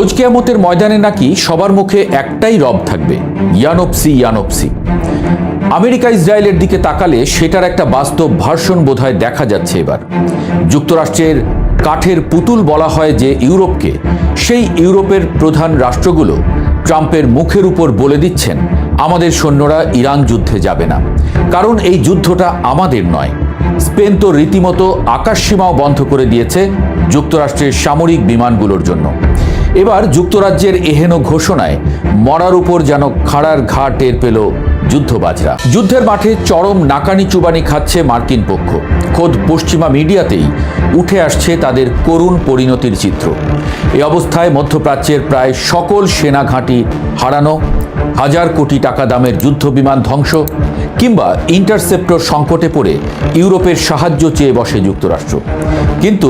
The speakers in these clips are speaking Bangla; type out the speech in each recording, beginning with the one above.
রোজ কিয়ামতের ময়দানে নাকি সবার মুখে একটাই রব থাকবে, ইয়ানপসি ইয়ানপসি। আমেরিকা ইসরায়েলের দিকে তাকালে সেটার একটা বাস্তব ভার্সন বোধহয় দেখা যাচ্ছে এবার। যুক্তরাষ্ট্রের কাঠের পুতুল বলা হয় যে ইউরোপকে, সেই ইউরোপের প্রধান রাষ্ট্রগুলো ট্রাম্পের মুখের উপর বলে দিচ্ছেন আমাদের সৈন্যরা ইরান যুদ্ধে যাবে না, কারণ এই যুদ্ধটা আমাদের নয়। স্পেন তো রীতিমতো আকাশসীমাও বন্ধ করে দিয়েছে যুক্তরাষ্ট্রের সামরিক বিমানগুলোর জন্য। এবার যুক্তরাজ্যের এহেন ঘোষণায় মরার উপর যেন খাড়ার ঘা টের পেল যুদ্ধবাজরা। যুদ্ধের মাঠে চরম নাকানি চুবানি খাচ্ছে মার্কিন পক্ষ। খোদ পশ্চিমা মিডিয়াতেই উঠে আসছে তাদের করুণ পরিণতির চিত্র। এই অবস্থায় মধ্যপ্রাচ্যের প্রায় সকল সেনা ঘাঁটি হারানো, হাজার কোটি টাকা দামের যুদ্ধ বিমান ধ্বংস, কিংবা ইন্টারসেপ্টর সংকটে পড়ে ইউরোপের সাহায্য চেয়ে বসে যুক্তরাষ্ট্র। কিন্তু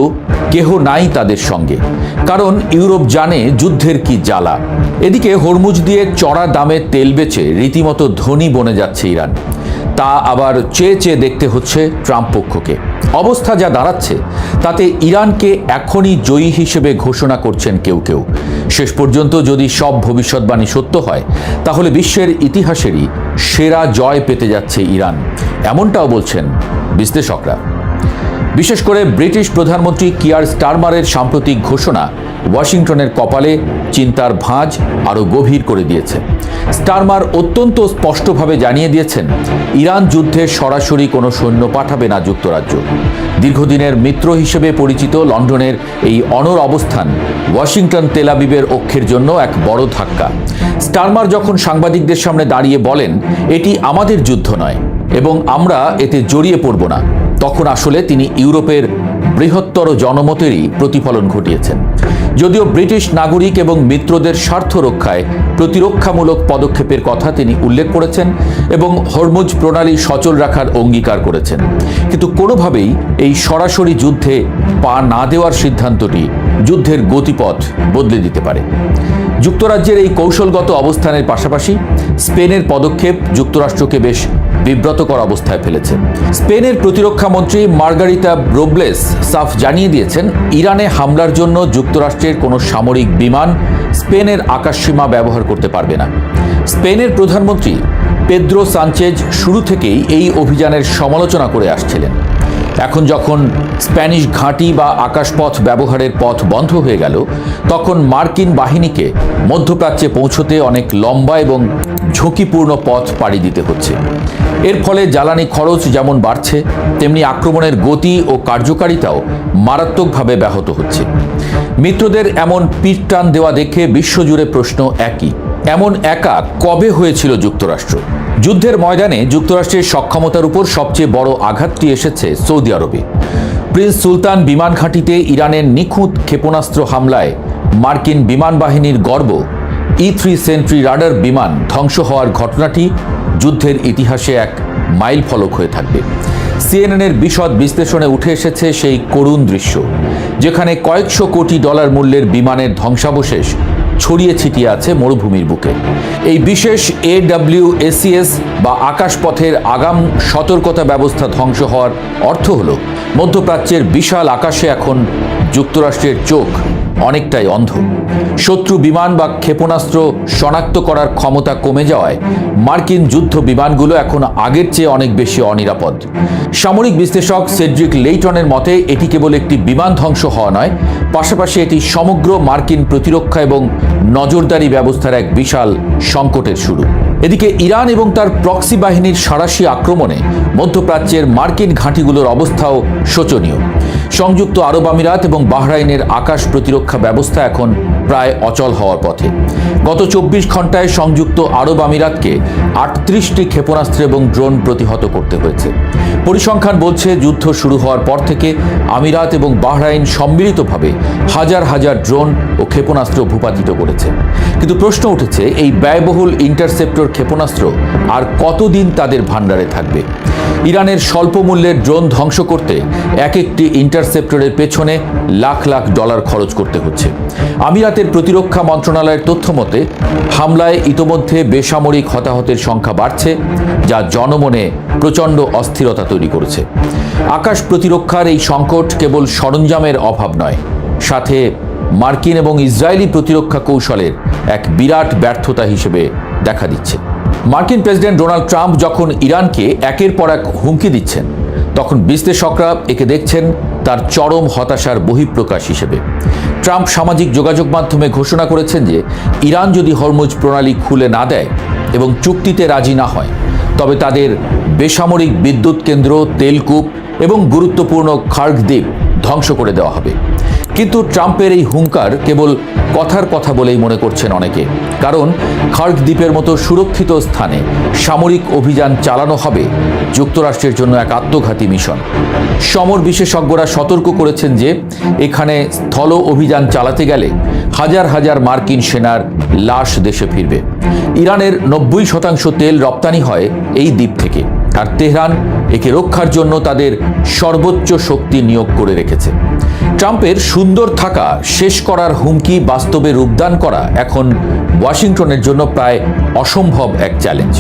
কেহ নাই তাদের সঙ্গে, কারণ ইউরোপ জানে যুদ্ধের কি জ্বালা। এদিকে হরমুজ দিয়ে চড়া দামে তেল বেচে রীতিমতো ধনী বনে যাচ্ছে ইরান। তা আবার চেয়ে চেয়ে দেখতে হচ্ছে ট্রাম্প পক্ষকে। অবস্থা যা দাঁড়াচ্ছে তাতে ইরানকে এখনই জয়ী হিসেবে ঘোষণা করছেন কেউ কেউ। শেষ পর্যন্ত যদি সব ভবিষ্যৎবাণী সত্য হয়, তাহলে বিশ্বের ইতিহাসেরই সেরা জয় পেতে যাচ্ছে ইরান, এমনটাও বলছেন বিশ্লেষকরা। বিশেষ করে ব্রিটিশ প্রধানমন্ত্রী কিয়ার স্টারমারের সাম্প্রতিক ঘোষণা ওয়াশিংটনের কপালে চিন্তার ভাঁজ আরও গভীর করে দিয়েছে। স্টারমার অত্যন্ত স্পষ্টভাবে জানিয়ে দিয়েছেন ইরান যুদ্ধে সরাসরি কোনো সৈন্য পাঠাবে না যুক্তরাজ্য। দীর্ঘদিনের মিত্র হিসেবে পরিচিত লন্ডনের এই অনড় অবস্থান ওয়াশিংটন তেল আবিবের অক্ষের জন্য এক বড় ধাক্কা। স্টারমার যখন সাংবাদিকদের সামনে দাঁড়িয়ে বলেন এটি আমাদের যুদ্ধ নয় এবং আমরা এতে জড়িয়ে পড়ব না, তখন আসলে তিনি ইউরোপের বৃহত্তর জনমতেরই প্রতিফলন ঘটিয়েছেন। যদিও ব্রিটিশ নাগরিক এবং মিত্রদের স্বার্থ রক্ষায় প্রতিরক্ষামূলক পদক্ষেপের কথা তিনি উল্লেখ করেছেন এবং হরমুজ প্রণালী সচল রাখার অঙ্গীকার করেছেন, কিন্তু কোনোভাবেই এই সরাসরি যুদ্ধে পা না দেওয়ার সিদ্ধান্তটি যুদ্ধের গতিপথ বদলে দিতে পারে। যুক্তরাজ্যের এই কৌশলগত অবস্থানের পাশাপাশি স্পেনের পদক্ষেপ যুক্তরাষ্ট্রকে বেশ বিব্রতকর অবস্থায় ফেলেছে। স্পেনের প্রতিরক্ষা মন্ত্রী মার্গারিতা রোব্লেস সাফ জানিয়ে দিয়েছেন ইরানে হামলার জন্য যুক্তরাষ্ট্রের কোনো সামরিক বিমান স্পেনের আকাশসীমা ব্যবহার করতে পারবে না। স্পেনের প্রধানমন্ত্রী পেদ্রো সানচেজ শুরু থেকেই এই অভিযানের সমালোচনা করে আসছিলেন। এখন যখন স্প্যানিশ ঘাঁটি বা আকাশপথ ব্যবহারের পথ বন্ধ হয়ে গেল, তখন মার্কিন বাহিনীকে মধ্যপ্রাচ্যে পৌঁছতে অনেক লম্বা এবং ঝুঁকিপূর্ণ পথ পাড়ি দিতে হচ্ছে। এর ফলে জ্বালানি খরচ যেমন বাড়ছে, তেমনি আক্রমণের গতি ও কার্যকারিতাও মারাত্মকভাবে ব্যাহত হচ্ছে। মিত্রদের এমন পিঠ টান দেওয়া দেখে বিশ্বজুড়ে প্রশ্ন একই, এমন একা কবে হয়েছিল যুক্তরাষ্ট্র? যুদ্ধের ময়দানে যুক্তরাষ্ট্রের সক্ষমতার উপর সবচেয়ে বড় আঘাতটি এসেছে সৌদি আরবে। প্রিন্স সুলতান বিমান ঘাঁটিতে ইরানের নিখুঁত ক্ষেপণাস্ত্র হামলায় মার্কিন বিমান বাহিনীর গর্ব E-3 সেন্ট্রি রাডার বিমান ধ্বংস হওয়ার ঘটনাটি যুদ্ধের ইতিহাসে এক মাইল ফলক হয়ে থাকবে। সিএনএনের বিশদ বিশ্লেষণে উঠে এসেছে সেই করুণ দৃশ্য, যেখানে কয়েকশো কোটি ডলার মূল্যের বিমানের ধ্বংসাবশেষ ছড়িয়ে ছিটিয়ে আছে মরুভূমির বুকে। এই বিশেষ AWACS বা আকাশপথের আগাম সতর্কতা ব্যবস্থা ধ্বংস হওয়ার অর্থ হল মধ্যপ্রাচ্যের বিশাল আকাশে এখন যুক্তরাষ্ট্রের চোখ অনেকটাই অন্ধ। শত্রু বিমান বা ক্ষেপণাস্ত্র শনাক্ত করার ক্ষমতা কমে যাওয়ায় মার্কিন যুদ্ধ বিমানগুলো এখন আগের চেয়ে অনেক বেশি অনিরাপদ। সামরিক বিশ্লেষক সেড্রিক লেইটনের মতে এটি কেবল একটি বিমান ধ্বংস হওয়া নয়, পাশাপাশি এটি সমগ্র মার্কিন প্রতিরক্ষা এবং নজরদারি ব্যবস্থার এক বিশাল সংকটের শুরু। এদিকে ইরান এবং তার প্রক্সি বাহিনীর সাঁড়াশি আক্রমণে মধ্যপ্রাচ্যের মার্কিন ঘাঁটিগুলোর অবস্থাও শোচনীয়। সংযুক্ত আরব আমিরাত এবং বাহরাইনের আকাশ প্রতিরক্ষা ব্যবস্থা এখন প্রায় অচল হওয়ার পথে। গত 24 ঘন্টায় সংযুক্ত আরব আমিরাতকে 38টি ক্ষেপণাস্ত্র এবং ড্রোন প্রতিহত করতে হয়েছে। পরিসংখ্যান বলছে যুদ্ধ শুরু হওয়ার পর থেকে আমিরাত এবং বাহরাইন সম্মিলিতভাবে হাজার হাজার ড্রোন ও ক্ষেপণাস্ত্র ভূপাতিত করেছে। কিন্তু প্রশ্ন উঠেছে, এই ব্যয়বহুল ইন্টারসেপ্টর ক্ষেপণাস্ত্র আর কতদিন তাদের ভাণ্ডারে থাকবে? ইরানের স্বল্প মূল্যের ড্রোন ধ্বংস করতে এক একটি ইন্টারসেপ্টরের পেছনে লাখ লাখ ডলার খরচ করতে হচ্ছে। আমিরাতের প্রতিরক্ষা মন্ত্রণালয়ের তথ্য মতে হামলায় ইতোমধ্যে বেসামরিক হতাহতের সংখ্যা বাড়ছে, যা জনমনে প্রচণ্ড অস্থিরতা তৈরি করেছে। আকাশ প্রতিরক্ষার এই সংকট কেবল সরঞ্জামের অভাব নয়, সাথে মার্কিন এবং ইসরায়েলি প্রতিরক্ষা কৌশলের এক বিরাট ব্যর্থতা হিসেবে দেখা দিচ্ছে। মার্কিন প্রেসিডেন্ট ডোনাল্ড ট্রাম্প যখন ইরানকে একের পর এক হুমকি দিচ্ছেন, তখন বিশ্লেষকরা একে দেখছেন তার চরম হতাশার বহিঃপ্রকাশ হিসেবে। ট্রাম্প সামাজিক যোগাযোগ মাধ্যমে ঘোষণা করেছেন যে ইরান যদি হরমুজ প্রণালী খুলে না দেয় এবং চুক্তিতে রাজি না হয়, তবে তাদের বেসামরিক বিদ্যুৎ কেন্দ্র, তেলকূপ এবং গুরুত্বপূর্ণ খার্গ দ্বীপ ধ্বংস করে দেওয়া হবে। কিন্তু ট্রাম্পের এই হুঙ্কার কেবল কথার কথা বলেই মনে করছেন অনেকে, কারণ খার্গ দ্বীপের মতো সুরক্ষিত স্থানে সামরিক অভিযান চালানো হবে যুক্তরাষ্ট্রের জন্য এক আত্মঘাতী মিশন। সমর বিশেষজ্ঞরা সতর্ক করেছেন যে এখানে স্থল অভিযান চালাতে গেলে হাজার হাজার মার্কিন সেনার লাশ দেশে ফিরবে। ইরানের 90% তেল রপ্তানি হয় এই দ্বীপ থেকে, আর তেহরান একে রক্ষার জন্য তাদের সর্বোচ্চ শক্তি নিয়োগ করে রেখেছে। ট্রাম্পের সুন্দর থাকা শেষ করার হুমকি বাস্তবে রূপদান করা এখন ওয়াশিংটনের জন্য প্রায় অসম্ভব এক চ্যালেঞ্জ।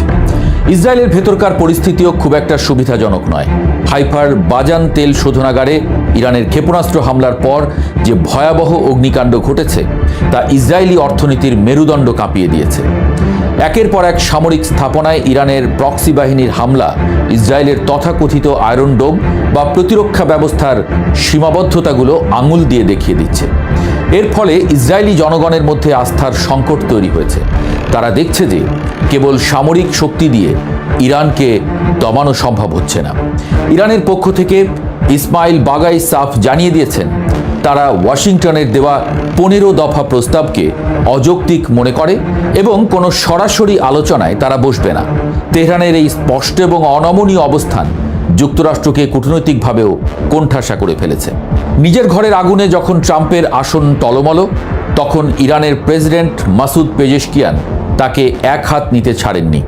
ইসরায়েলের ভেতরকার পরিস্থিতিও খুব একটা সুবিধাজনক নয়। হাইফার বাজান তেল শোধনাগারে ইরানের ক্ষেপণাস্ত্র হামলার পর যে ভয়াবহ অগ্নিকাণ্ড ঘটেছে তা ইসরায়েলি অর্থনীতির মেরুদণ্ড কাঁপিয়ে দিয়েছে। একের পর এক সামরিক স্থাপনায় ইরানের প্রক্সি বাহিনীর হামলা ইসরায়েলের তথাকথিত আয়রন ডোম বা প্রতিরক্ষা ব্যবস্থার সীমাবদ্ধতাগুলো আঙুল দিয়ে দেখিয়ে দিচ্ছে। এর ফলে ইসরায়েলি জনগণের মধ্যে আস্থার সংকট তৈরি হয়েছে। তারা দেখছে যে কেবল সামরিক শক্তি দিয়ে ইরানকে দমানো সম্ভব হচ্ছে না। ইরানের পক্ষ থেকে ইসমাইল বাগাই সাফ জানিয়ে দিয়েছেন তারা ওয়াশিংটনের দেওয়া 15 দফা প্রস্তাবকে অযৌক্তিক মনে করে এবং কোনো সরাসরি আলোচনায় তারা বসবে না। তেহরানের এই স্পষ্ট এবং অনমনীয় অবস্থান যুক্তরাষ্ট্রকে কূটনৈতিকভাবেও কোণঠাসা করে ফেলেছে। নিজের ঘরের আগুনে যখন ট্রাম্পের আসন টলমল, তখন ইরানের প্রেসিডেন্ট মাসুদ পেজেশকিয়ান তাকে এক হাত নিতে ছাড়েননি।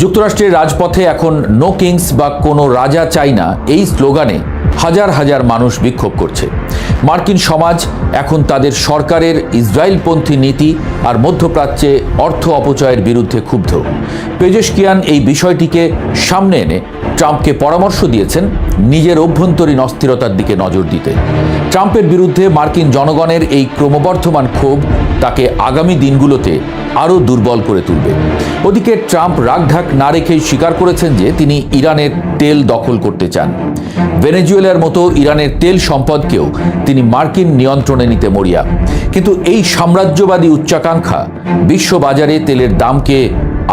যুক্তরাষ্ট্রের রাজপথে এখন নো কিংস বা কোনো রাজা চাই না এই স্লোগানে হাজার হাজার মানুষ বিক্ষোভ করছে। মার্কিন সমাজ এখন তাদের সরকারের ইসরায়েলপন্থী নীতি আর মধ্যপ্রাচ্যে অর্থ অপচয়ের বিরুদ্ধে ক্ষুব্ধ। পেজেশকিয়ান এই বিষয়টিকে সামনে এনে ট্রাম্পকে পরামর্শ দিয়েছেন নিজের অভ্যন্তরীণ অস্থিরতার দিকে নজর দিতে। ট্রাম্পের বিরুদ্ধে মার্কিন জনগণের এই ক্রমবর্ধমান ক্ষোভ তাকে আগামী দিনগুলোতে আরও দুর্বল করে তুলবে। ওদিকে ট্রাম্প রাগঢাক না রেখেই স্বীকার করেছেন যে তিনি ইরানের তেল দখল করতে চান। ভেনেজুয়েলার মতো ইরানের তেল সম্পদকেও তিনি মার্কিন নিয়ন্ত্রণে নিতে মরিয়া। কিন্তু এই সাম্রাজ্যবাদী উচ্চাকাঙ্ক্ষা বিশ্ববাজারে তেলের দামকে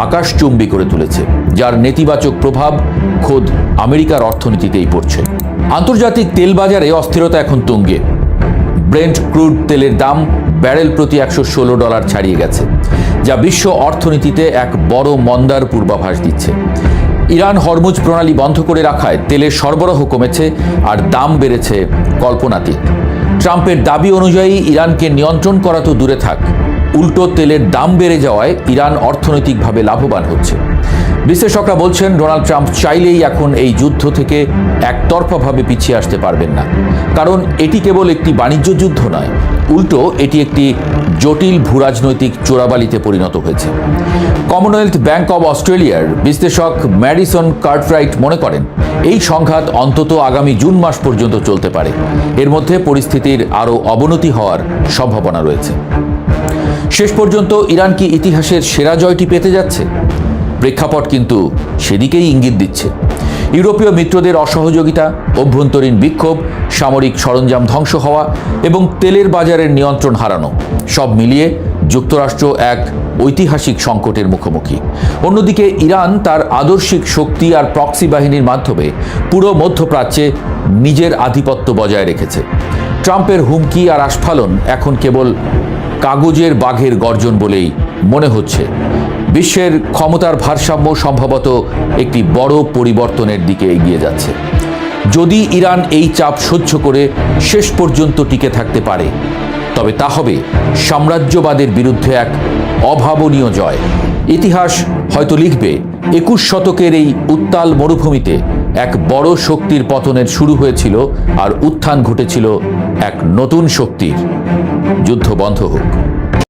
আকাশচুম্বী করে তুলেছে, যার নেতিবাচক প্রভাব খোদ আমেরিকার অর্থনীতিতেই পড়ছে। আন্তর্জাতিক তেল বাজারে অস্থিরতা এখন তুঙ্গে। ব্রেন্ট ক্রুড তেলের দাম ব্যারেল প্রতি $116 ছাড়িয়ে গেছে, যা বিশ্ব অর্থনীতিতে এক বড় মন্দার পূর্বাভাস দিচ্ছে। ইরান হরমুজ প্রণালী বন্ধ করে রাখায় তেলের সরবরাহ কমেছে আর দাম বেড়েছে কল্পনাতীত। ট্রাম্পের দাবি অনুযায়ী ইরানকে নিয়ন্ত্রণ করা তো দূরে থাক, উল্টো তেলের দাম বেড়ে যাওয়ায় ইরান অর্থনৈতিকভাবে লাভবান হচ্ছে। বিশ্লেষকরা বলছেন ডোনাল্ড ট্রাম্প চাইলেই এখন এই যুদ্ধ থেকে একতরফাভাবে পিছিয়ে আসতে পারবেন না, কারণ এটি কেবল একটি বাণিজ্য যুদ্ধ নয়, উল্টো এটি একটি জটিল ভূরাজনৈতিক চোরাবালিতে পরিণত হয়েছে। কমনওয়েলথ ব্যাংক অব অস্ট্রেলিয়ার বিশ্লেষক ম্যাডিসন কার্টরাইট মনে করেন এই সংঘাত অন্তত আগামী জুন মাস পর্যন্ত চলতে পারে। এর মধ্যে পরিস্থিতির আরও অবনতি হওয়ার সম্ভাবনা রয়েছে। শেষ পর্যন্ত ইরান কি ইতিহাসের সেরা জয়টি পেতে যাচ্ছে? প্রেক্ষাপট কিন্তু সেদিকেই ইঙ্গিত দিচ্ছে। ইউরোপীয় মিত্রদের অসহযোগিতা, অভ্যন্তরীণ বিক্ষোভ, সামরিক সরঞ্জাম ধ্বংস হওয়া এবং তেলের বাজারের নিয়ন্ত্রণ হারানো, সব মিলিয়ে যুক্তরাষ্ট্র এক ঐতিহাসিক সংকটের মুখোমুখি। অন্যদিকে ইরান তার আদর্শিক শক্তি আর প্রক্সি বাহিনীর মাধ্যমে পুরো মধ্যপ্রাচ্যে নিজের আধিপত্য বজায় রেখেছে। ট্রাম্পের হুমকি আর আস্ফালন এখন কেবল কাগজের বাঘের গর্জন বলেই মনে হচ্ছে। বিশ্বের ক্ষমতার ভারসাম্য সম্ভবত একটি বড় পরিবর্তনের দিকে এগিয়ে যাচ্ছে। যদি ইরান এই চাপ সহ্য করে শেষ পর্যন্ত টিকে থাকতে পারে, তবে তা হবে সাম্রাজ্যবাদের বিরুদ্ধে এক অভাবনীয় জয়। ইতিহাস হয়তো লিখবে 21 শতকের এই উত্তাল মরুভূমিতে এক বড় শক্তির পতনের শুরু হয়েছিল আর উত্থান ঘটেছিল এক নতুন শক্তির। যুদ্ধ বন্ধ হোক।